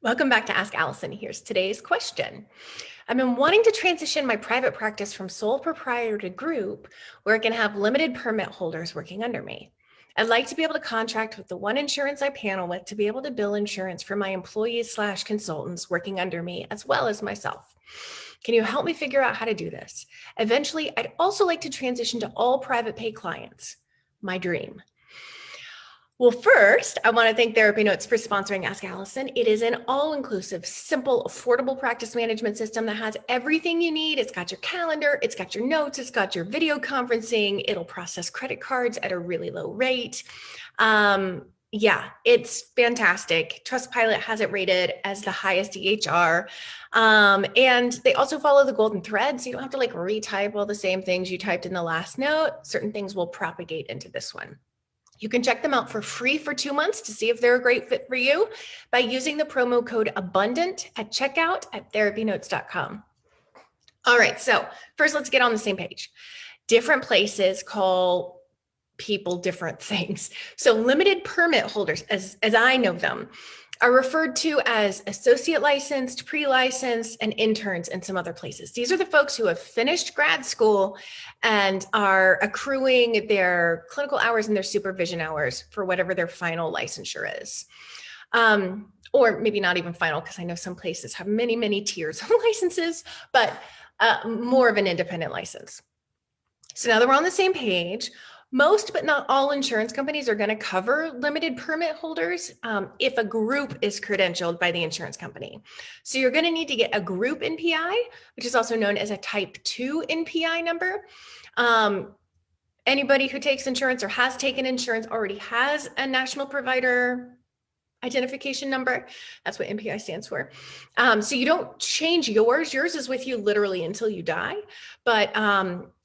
Welcome back to Ask Allison. Here's today's question. I've been wanting to transition my private practice from sole proprietor to group where I can have limited permit holders working under me. I'd like to be able to contract with the one insurance I panel with to be able to bill insurance for my employees/consultants working under me as well as myself. Can you help me figure out how to do this? Eventually, I'd also like to transition to all private pay clients. My dream. Well, first, I want to thank TherapyNotes for sponsoring Ask Allison. It is an all-inclusive, simple, affordable practice management system that has everything you need. It's got your calendar, it's got your notes, it's got your video conferencing. It'll process credit cards at a really low rate. Yeah, it's fantastic. Trustpilot has it rated as the highest EHR. And they also follow the golden thread, so you don't have to retype all the same things you typed in the last note. Certain things will propagate into this one. You can check them out for free for 2 months to see if they're a great fit for you by using the promo code ABUNDANT at checkout at therapynotes.com. All right, so first let's get on the same page. Different places call people different things. So limited permit holders, as I know them, are referred to as associate licensed, pre-licensed, and interns in some other places. These are the folks who have finished grad school and are accruing their clinical hours and their supervision hours for whatever their final licensure is. Or maybe not even final, because I know some places have many, many tiers of licenses, but more of an independent license. So now that we're on the same page, most but not all insurance companies are going to cover limited permit holders if a group is credentialed by the insurance company. So you're going to need to get a group NPI, which is also known as a type 2 NPI number. Anybody who takes insurance or has taken insurance already has a national provider identification number. That's what NPI stands for. So you don't change yours. Yours is with you literally until you die. But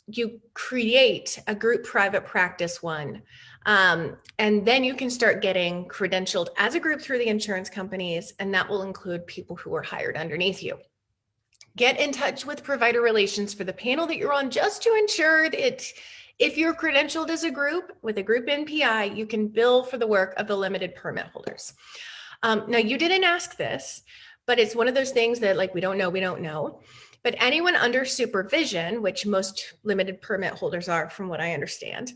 you create a group private practice one, and then you can start getting credentialed as a group through the insurance companies, and that will include people who are hired underneath you. Get in touch with provider relations for the panel that you're on just to ensure that if you're credentialed as a group with a group NPI, you can bill for the work of the limited permit holders. Now, you didn't ask this, but it's one of those things that we don't know. But anyone under supervision, which most limited permit holders are from what I understand,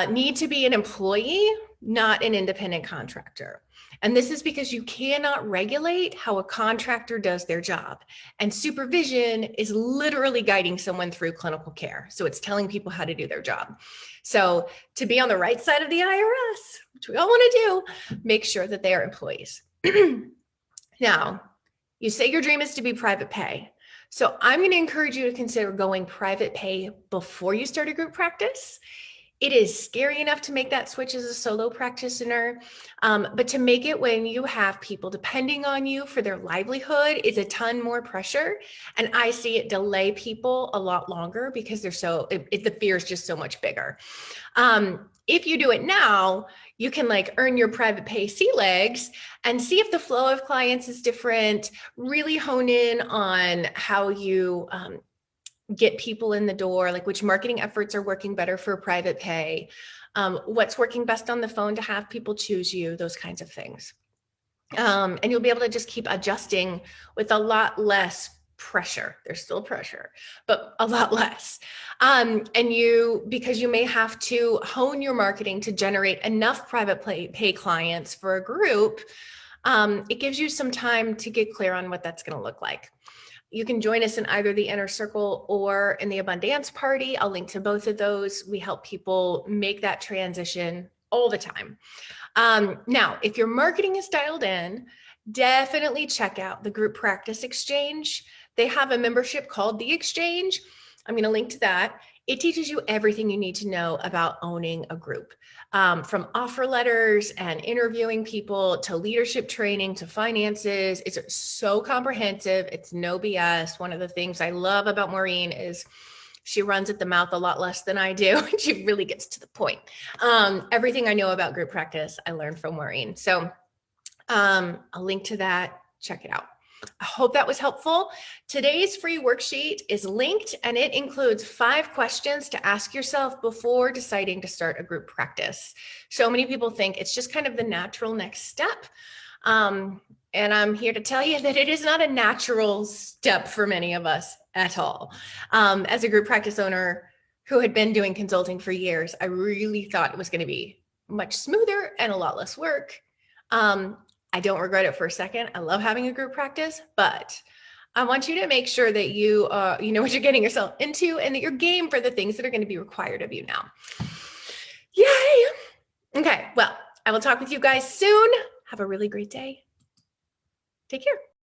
need to be an employee, not an independent contractor. And this is because you cannot regulate how a contractor does their job. And supervision is literally guiding someone through clinical care. So it's telling people how to do their job. So to be on the right side of the IRS, which we all want to do, make sure that they are employees. Now, you say your dream is to be private pay. So I'm going to encourage you to consider going private pay before you start a group practice. It is scary enough to make that switch as a solo practitioner, but to make it when you have people depending on you for their livelihood is a ton more pressure. And I see it delay people a lot longer because the fear is just so much bigger. If you do it now, you can earn your private pay sea legs and see if the flow of clients is different, really hone in on how you get people in the door, which marketing efforts are working better for private pay, what's working best on the phone to have people choose you, those kinds of things. And you'll be able to just keep adjusting with a lot less pressure. There's still pressure, but a lot less. Because you may have to hone your marketing to generate enough private pay clients for a group, it gives you some time to get clear on what that's going to look like. You can join us in either the Inner Circle or in the Abundance Party. I'll link to both of those. We help people make that transition all the time. Now, if your marketing is dialed in, definitely check out the Group Practice Exchange. They have a membership called The Exchange. I'm going to link to that. It teaches you everything you need to know about owning a group, from offer letters and interviewing people to leadership training to finances. It's so comprehensive. It's no BS. One of the things I love about Maureen is she runs at the mouth a lot less than I do. She really gets to the point. Everything I know about group practice, I learned from Maureen. So I'll link to that. Check it out. I hope that was helpful. Today's free worksheet is linked and it includes 5 questions to ask yourself before deciding to start a group practice. So many people think it's just kind of the natural next step. And I'm here to tell you that it is not a natural step for many of us at all. As a group practice owner who had been doing consulting for years, I really thought it was going to be much smoother and a lot less work. I don't regret it for a second. I love having a group practice, but I want you to make sure that you know what you're getting yourself into and that you're game for the things that are going to be required of you now. Yay! Okay, well, I will talk with you guys soon. Have a really great day. Take care.